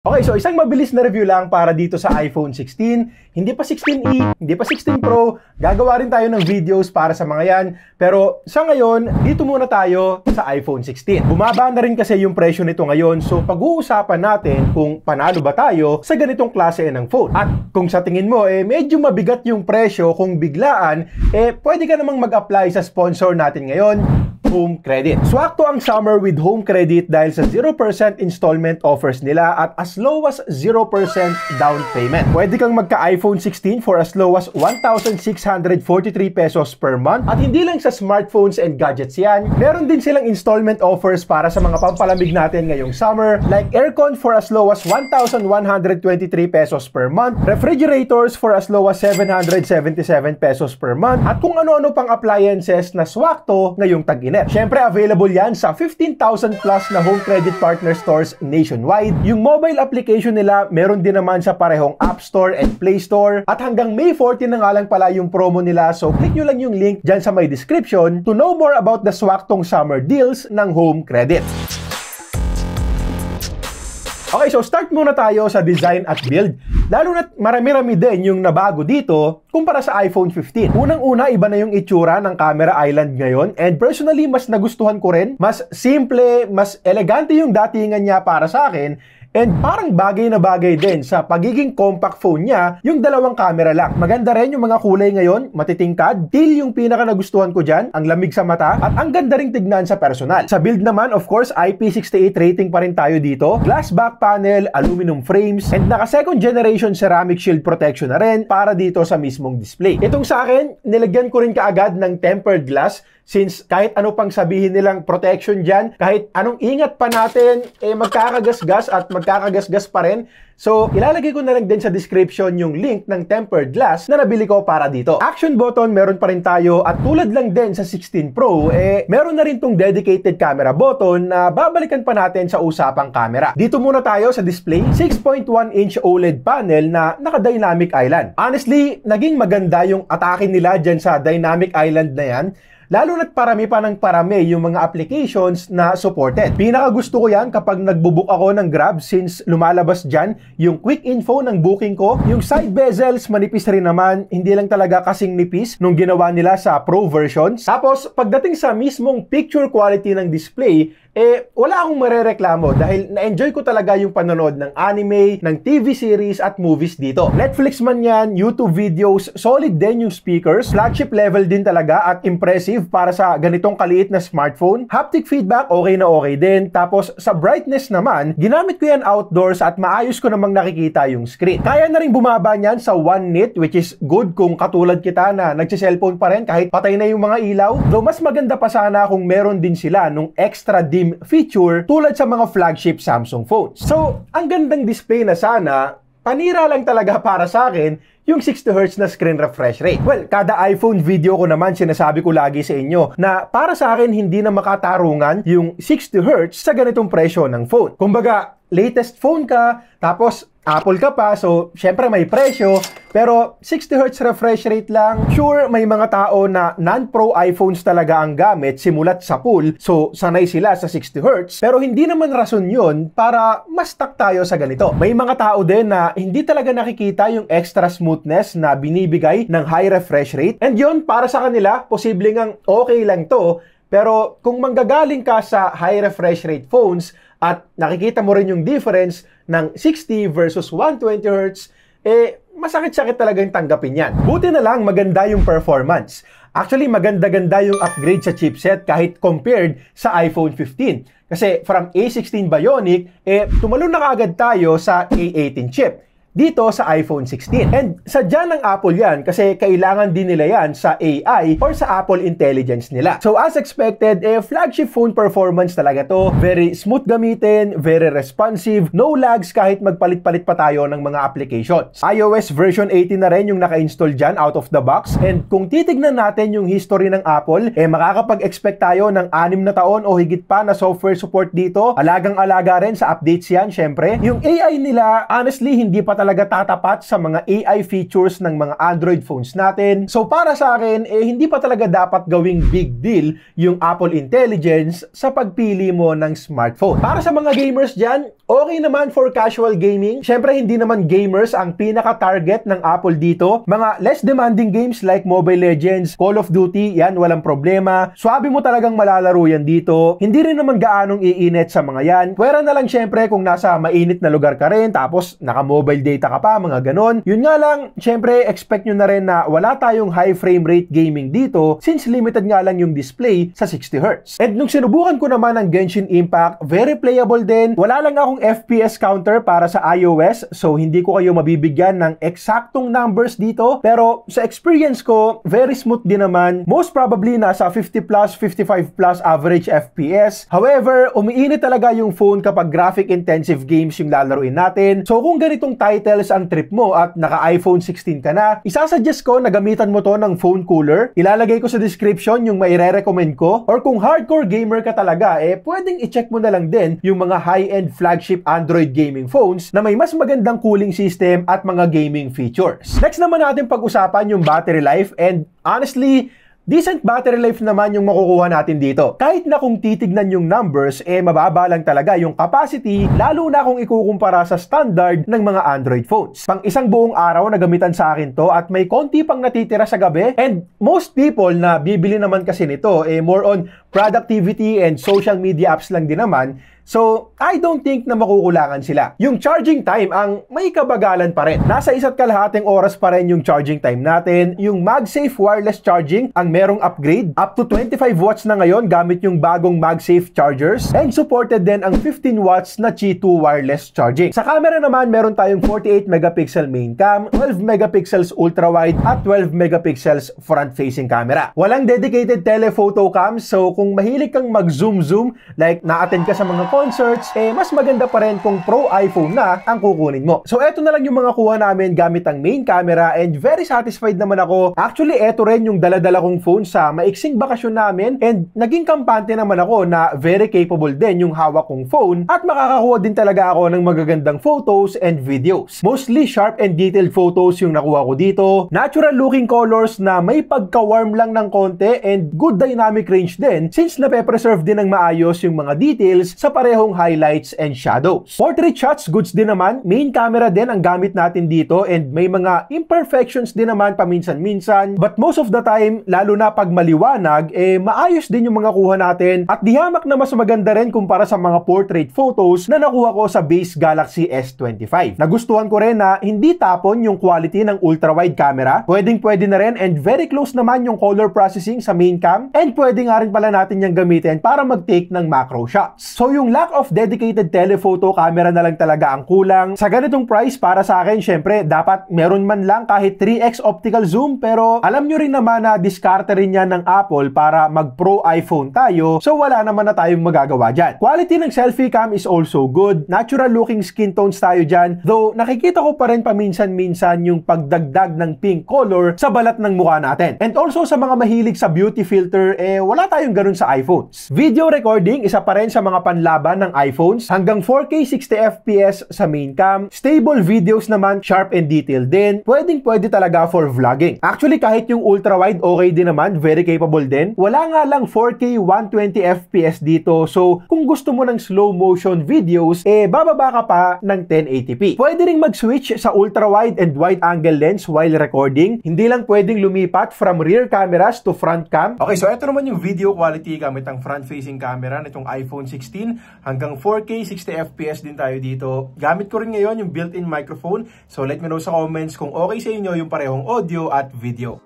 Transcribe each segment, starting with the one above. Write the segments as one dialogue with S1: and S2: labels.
S1: Okay, so isang mabilis na review lang para dito sa iPhone 16. Hindi pa 16e, hindi pa 16 Pro. Gagawa rin tayo ng videos para sa mga yan. Pero sa ngayon, dito muna tayo sa iPhone 16. Bumaba na rin kasi yung presyo nito ngayon. So pag-uusapan natin kung panalo ba tayo sa ganitong klase ng phone. At kung sa tingin mo, medyo mabigat yung presyo kung biglaan, pwede ka namang mag-apply sa sponsor natin ngayon, Home Credit. Swakto ang summer with Home Credit dahil sa 0% installment offers nila at as low as 0% down payment. Pwede kang magka-iPhone 16 for as low as 1,643 pesos per month. At hindi lang sa smartphones and gadgets yan, meron din silang installment offers para sa mga pampalamig natin ngayong summer, like aircon for as low as 1,123 pesos per month, refrigerators for as low as 777 pesos per month, at kung ano-ano pang appliances na swakto ngayong tag-init. Siyempre, available yan sa 15,000 plus na Home Credit Partner Stores nationwide. Yung mobile application nila, meron din naman sa parehong App Store and Play Store. At hanggang May 14 na nga lang pala yung promo nila. So, click nyo lang yung link dyan sa my description to know more about the swaktong summer deals ng Home Credit. Okay, so start muna tayo sa design at build. Lalo na't marami-rami din yung nabago dito kumpara sa iPhone 15. Unang-una, iba na yung itsura ng camera island ngayon. And personally, mas nagustuhan ko rin. Mas simple, mas elegante yung datingan niya para sa akin. And parang bagay na bagay din sa pagiging compact phone niya, yung dalawang camera lang. Maganda rin yung mga kulay ngayon, matitingkad. Teal yung pinaka nagustuhan ko dyan, ang lamig sa mata, at ang ganda ring tignan sa personal. Sa build naman, of course, IP68 rating pa rin tayo dito. Glass back panel, aluminum frames, and naka second generation ceramic shield protection na rin para dito sa mismong display. Itong sa akin, nilagyan ko rin kaagad ng tempered glass. Since kahit ano pang sabihin nilang protection dyan, kahit anong ingat pa natin, magkakagasgas at magkakagasgas pa rin. So, ilalagay ko na lang din sa description yung link ng tempered glass na nabili ko para dito. Action button, meron pa rin tayo. At tulad lang din sa 16 Pro, meron na rin tong dedicated camera button na babalikan pa natin sa usapang camera. Dito muna tayo sa display. 6.1-inch OLED panel na naka-dynamic island. Honestly, naging maganda yung atake nila dyan sa dynamic island na yan. Lalo na't parami pa ng parami yung mga applications na supported. Pinaka gusto ko yan kapag nagbubook ako ng Grab since lumalabas dyan yung quick info ng booking ko. Yung side bezels, manipis rin naman. Hindi lang talaga kasing nipis nung ginawa nila sa Pro versions. Tapos, pagdating sa mismong picture quality ng display, wala akong marereklamo dahil na-enjoy ko talaga yung panonood ng anime, ng TV series at movies dito. Netflix man yan, YouTube videos, solid din yung speakers, flagship level din talaga at impressive para sa ganitong kaliit na smartphone. Haptic feedback, okay na okay din. Tapos sa brightness naman, ginamit ko yan outdoors at maayos ko namang nakikita yung screen. Kaya na rin bumaba niyan sa 1 nit, which is good kung katulad kita na nagsiselfone pa rin kahit patay na yung mga ilaw. Though mas maganda pa sana kung meron din sila nung extra dim feature tulad sa mga flagship Samsung phones. So, ang gandang display na sana, panira lang talaga para sa akin yung 60Hz na screen refresh rate. Well, kada iPhone video ko naman sinasabi ko lagi sa inyo na para sa akin hindi na makatarungan yung 60Hz sa ganitong presyo ng phone. Kumbaga, latest phone ka, tapos Apple ka pa, so syempre may presyo, pero 60Hz refresh rate lang. Sure, may mga tao na non-pro iPhones talaga ang gamit simulat sa pool, so sanay sila sa 60Hz, pero hindi naman rason yun para mas stuck tayo sa ganito. May mga tao din na hindi talaga nakikita yung extra smoothness na binibigay ng high refresh rate, and yun, para sa kanila, posibleng ang okay lang to, pero kung manggagaling ka sa high refresh rate phones at nakikita mo rin yung difference ng 60 versus 120Hz, masakit-sakit talaga yung tanggapin yan. Buti na lang maganda yung performance. Actually, maganda-ganda yung upgrade sa chipset kahit compared sa iPhone 15. Kasi from A16 Bionic, tumalon na kaagad tayo sa A18 chip dito sa iPhone 16. And sadya ng Apple yan kasi kailangan din nila yan sa AI or sa Apple Intelligence nila. So as expected, flagship phone performance talaga to. Very smooth gamitin, very responsive, no lags kahit magpalit-palit pa tayo ng mga applications. iOS version 18 na rin yung naka-install dyan out of the box. And kung titignan natin yung history ng Apple, makakapag-expect tayo ng 6 na taon o higit pa na software support dito. Alagang-alaga rin sa updates yan, syempre. Yung AI nila, honestly, hindi pa talaga talaga tatapat sa mga AI features ng mga Android phones natin. So para sa akin, hindi pa talaga dapat gawing big deal yung Apple Intelligence sa pagpili mo ng smartphone. Para sa mga gamers dyan, okay naman for casual gaming. Syempre, hindi naman gamers ang pinaka-target ng Apple dito. Mga less demanding games like Mobile Legends, Call of Duty, yan, walang problema. Swabe mo talagang malalaro yan dito. Hindi rin naman gaanong iinit sa mga yan. Pwera na lang syempre kung nasa mainit na lugar ka rin, tapos naka-mobile data ka pa, mga ganon. Yun nga lang, syempre, expect nyo na rin na wala tayong high frame rate gaming dito since limited nga lang yung display sa 60Hz. And nung sinubukan ko naman ang Genshin Impact, very playable din. Wala lang akong FPS counter para sa iOS, so hindi ko kayo mabibigyan ng eksaktong numbers dito. Pero sa experience ko, very smooth din naman. Most probably nasa 50 plus, 55 plus average FPS. However, umiinit talaga yung phone kapag graphic intensive games yung lalaruin natin. So kung ganitong titles ang trip mo at naka iPhone 16 ka na, isasuggest ko na gamitan mo to ng phone cooler. Ilalagay ko sa description yung maire-recommend ko. Or kung hardcore gamer ka talaga, pwedeng i-check mo na lang din yung mga high-end flagship Android gaming phones na may mas magandang cooling system at mga gaming features. Next naman natin pag-usapan yung battery life, and honestly, decent battery life naman yung makukuha natin dito. Kahit na kung titignan yung numbers, mababa lang talaga yung capacity, lalo na kung ikukumpara sa standard ng mga Android phones. Pang isang buong araw na gamitan sa akin to at may konti pang natitira sa gabi, and most people na bibili naman kasi nito, more on productivity and social media apps lang din naman. So, I don't think na makukulangan sila. Yung charging time ang may kabagalan pa rin. Nasa 1.5 oras pa rin yung charging time natin. Yung MagSafe wireless charging ang merong upgrade. Up to 25 watts na ngayon gamit yung bagong MagSafe chargers. And supported din ang 15 watts na Qi2 wireless charging. Sa camera naman, meron tayong 48 megapixel main cam, 12 megapixels ultra-wide, at 12 megapixels front-facing camera. Walang dedicated telephoto cam, so kung mahilig kang mag-zoom-zoom, like na-attend ka sa mga concerts, mas maganda pa rin kung Pro iPhone na ang kukunin mo. So eto na lang yung mga kuha namin gamit ang main camera, and very satisfied naman ako. Actually, eto rin yung dala-dala kong phone sa maiksing bakasyon namin, and naging kampante naman ako na very capable din yung hawak kong phone at makakakuha din talaga ako ng magagandang photos and videos. Mostly sharp and detailed photos yung nakuha ko dito. Natural looking colors na may pagka-warm lang ng konti, and good dynamic range din since nape-preserve din ng maayos yung mga details sa parehong highlights and shadows. Portrait shots, goods din naman. Main camera din ang gamit natin dito, and may mga imperfections din naman paminsan-minsan. But most of the time, lalo na pag maliwanag, maayos din yung mga kuha natin, at di hamak na mas maganda rin kumpara sa mga portrait photos na nakuha ko sa base Galaxy S25. Nagustuhan ko rin na hindi tapon yung quality ng ultra-wide camera. Pwedeng-pwede na rin, and very close naman yung color processing sa main cam, and pwede nga rin pala natin yung gamitin para mag-take ng macro shots. So yung lack of dedicated telephoto camera na lang talaga ang kulang. Sa ganitong price, para sa akin, syempre, dapat meron man lang kahit 3x optical zoom, pero alam nyo rin naman na diskarte rin yan ng Apple para mag-Pro iPhone tayo, so wala naman na tayong magagawa dyan. Quality ng selfie cam is also good. Natural looking skin tones tayo dyan, though nakikita ko pa rin paminsan-minsan yung pagdagdag ng pink color sa balat ng mukha natin. And also sa mga mahilig sa beauty filter, wala tayong ganun sa iPhones. Video recording, isa pa rin sa mga panlaban ng iPhones. Hanggang 4K 60fps sa main cam. Stable videos naman, sharp and detailed din. Pwedeng-pwede talaga for vlogging. Actually, kahit yung ultra-wide, okay din naman. Very capable din. Wala nga lang 4K 120fps dito. So, kung gusto mo ng slow motion videos, bababa ka pa ng 1080p. Pwede ring mag-switch sa ultra-wide and wide-angle lens while recording. Hindi lang pwedeng lumipat from rear cameras to front cam. Okay, so ito naman yung video quality gamit ang front-facing camera nitong iPhone 16. Hanggang 4K 60fps din tayo dito. Gamit ko rin ngayon yung built-in microphone. So let me know sa comments kung okay sa inyo yung parehong audio at video.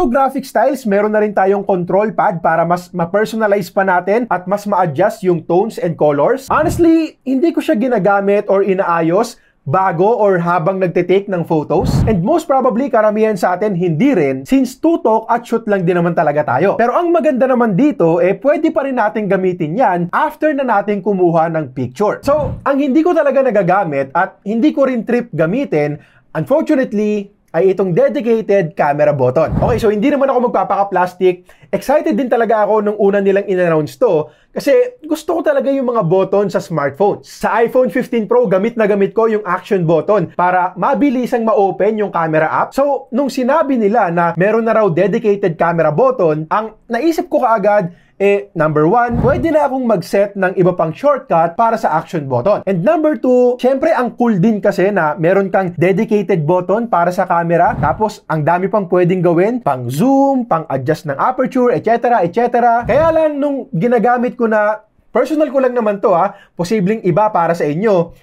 S1: graphic styles, meron na rin tayong control pad para mas ma-personalize pa natin at mas ma-adjust yung tones and colors. Honestly, hindi ko siya ginagamit or inaayos bago or habang nagte-take ng photos. And most probably, karamihan sa atin hindi rin since tutok at shoot lang din naman talaga tayo. Pero ang maganda naman dito, pwede pa rin natin gamitin yan after na natin kumuha ng picture. So, ang hindi ko talaga nagagamit at hindi ko rin trip gamitin, unfortunately, ay itong dedicated camera button. Okay, so hindi naman ako magpapaka-plastic. Excited din talaga ako nung una nilang in-announce to kasi gusto ko talaga yung mga button sa smartphones. Sa iPhone 15 Pro, gamit na gamit ko yung action button para mabilisang ma-open yung camera app. So, nung sinabi nila na meron na raw dedicated camera button, ang naisip ko kaagad, number 1, pwede na akong mag-set ng iba pang shortcut para sa action button. And number 2, syempre ang cool din kasi na meron kang dedicated button para sa camera. Tapos, ang dami pang pwedeng gawin, pang zoom, pang adjust ng aperture, etc. etc. Kaya lang, nung ginagamit ko na, personal ko lang naman to posibleng iba para sa inyo,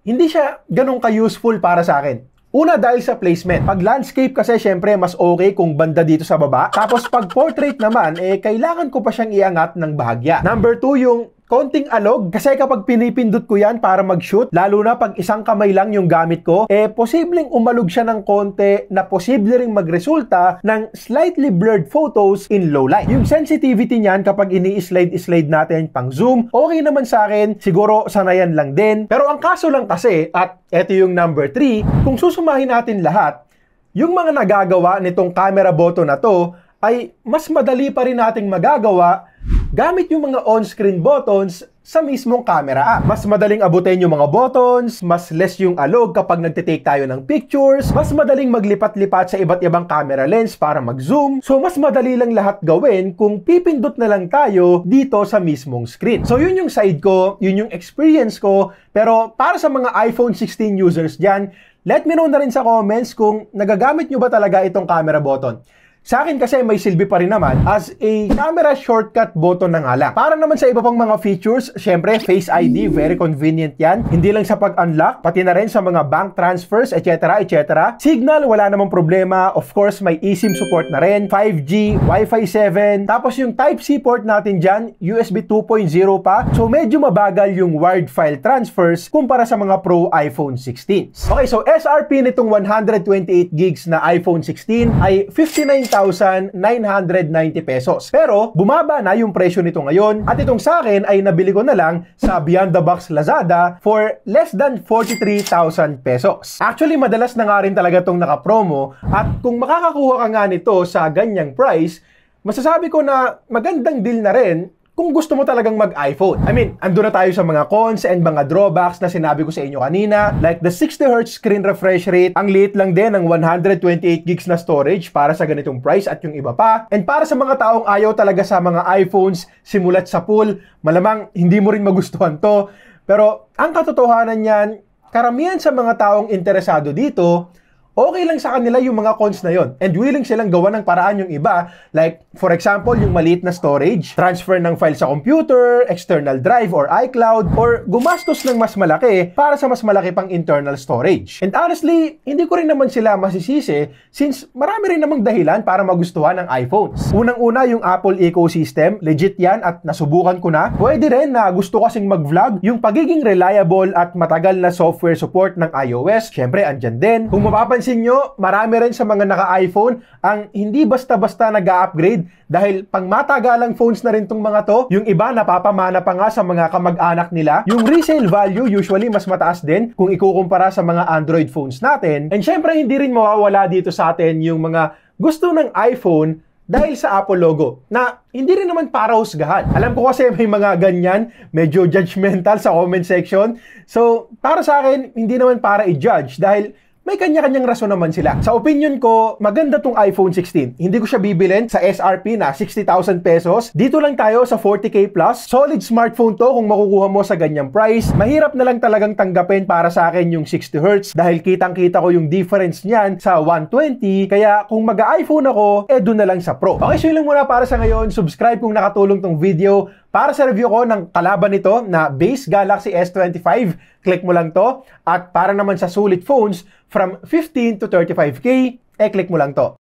S1: hindi siya ganun ka-useful para sa akin. Una, dahil sa placement. Pag landscape kasi, syempre, mas okay kung banda dito sa baba. Tapos, pag portrait naman, kailangan ko pa siyang iangat ng bahagya. Number 2, yung konting alog. Kasi kapag pinipindot ko yan para mag-shoot, lalo na pag isang kamay lang yung gamit ko, posibleng umalog siya ng konti na posible ring magresulta ng slightly blurred photos in low light. Yung sensitivity niyan kapag ini-slide natin pang zoom, okay naman sa akin. Siguro sanayan lang din. Pero ang kaso lang kasi, at eto yung number 3, kung susumahin natin lahat, yung mga nagagawa nitong camera button na to, ay mas madali pa rin nating magagawa gamit yung mga on-screen buttons sa mismong camera app. Mas madaling abutin yung mga buttons, mas less yung alog kapag nagtitake tayo ng pictures, mas madaling maglipat-lipat sa iba't ibang camera lens para mag-zoom. So, mas madali lang lahat gawin kung pipindot na lang tayo dito sa mismong screen. So, yun yung side ko, yun yung experience ko. Pero para sa mga iPhone 16 users dyan, let me know na rin sa comments kung nagagamit nyo ba talaga itong camera button. Sa akin kasi may silbi pa rin naman as a camera shortcut button na nga lang. Para naman sa iba pang mga features, syempre Face ID, very convenient yan. Hindi lang sa pag-unlock, pati na rin sa mga bank transfers, etc. etc. Signal, wala namang problema. Of course, may eSIM support na rin. 5G, Wi-Fi 7. Tapos yung Type-C port natin dyan, USB 2.0 pa. So medyo mabagal yung wired file transfers kumpara sa mga Pro iPhone 16. Okay, so SRP nitong 128 gigs na iPhone 16 ay 59,990 pesos. Pero, bumaba na yung presyo nito ngayon at itong sa akin ay nabili ko na lang sa Beyond the Box Lazada for less than 43,000 pesos. Actually, madalas na nga rin talaga itong naka-promo at kung makakakuha ka nga nito sa ganyang price, masasabi ko na magandang deal na rin kung gusto mo talagang mag-iPhone. I mean, andun na tayo sa mga cons and mga drawbacks na sinabi ko sa inyo kanina, like the 60Hz screen refresh rate, ang liit lang din ng 128 gigs na storage para sa ganitong price at yung iba pa. And para sa mga taong ayaw talaga sa mga iPhones simulat sa pool, malamang hindi mo rin magustuhan to. Pero ang katotohanan niyan, karamihan sa mga taong interesado dito, okay lang sa kanila yung mga cons na yon and willing silang gawa ng paraan yung iba, like for example yung maliit na storage, transfer ng file sa computer, external drive or iCloud, or gumastos ng mas malaki para sa mas malaki pang internal storage. And honestly, hindi ko rin naman sila masisisi since marami rin namang dahilan para magustuhan ng iPhones. Unang-una yung Apple ecosystem, legit yan at nasubukan ko na. Pwede rin na gusto kasing mag-vlog, yung pagiging reliable at matagal na software support ng iOS, syempre andyan din. Kung mapapansin nyo, marami rin sa mga naka-iPhone ang hindi basta-basta nag-upgrade dahil pang matagalang phones na rin tong mga to. Yung iba napapamana pa nga sa mga kamag-anak nila. Yung resale value usually mas mataas din kung ikukumpara sa mga Android phones natin. And syempre hindi rin mawawala dito sa atin yung mga gusto ng iPhone dahil sa Apple logo, na hindi rin naman para husgahan. Alam ko kasi may mga ganyan, medyo judgmental sa comment section. So, para sa akin, hindi naman para i-judge dahil may kanya-kanyang rason naman sila. Sa opinion ko, maganda tong iPhone 16. Hindi ko siya bibilin sa SRP na 60,000 pesos. Dito lang tayo sa 40K plus. Solid smartphone to kung makukuha mo sa ganyang price. Mahirap na lang talagang tanggapin para sa akin yung 60Hz dahil kitang-kita ko yung difference niyan sa 120. Kaya kung mag-iPhone ako, doon na lang sa Pro. Okay, so yun lang muna para sa ngayon. Subscribe kung nakatulong tong video. Para sa review ko ng kalaban nito na base Galaxy S25, click mo lang to. At para naman sa sulit phones from 15 to 35K, click mo lang to.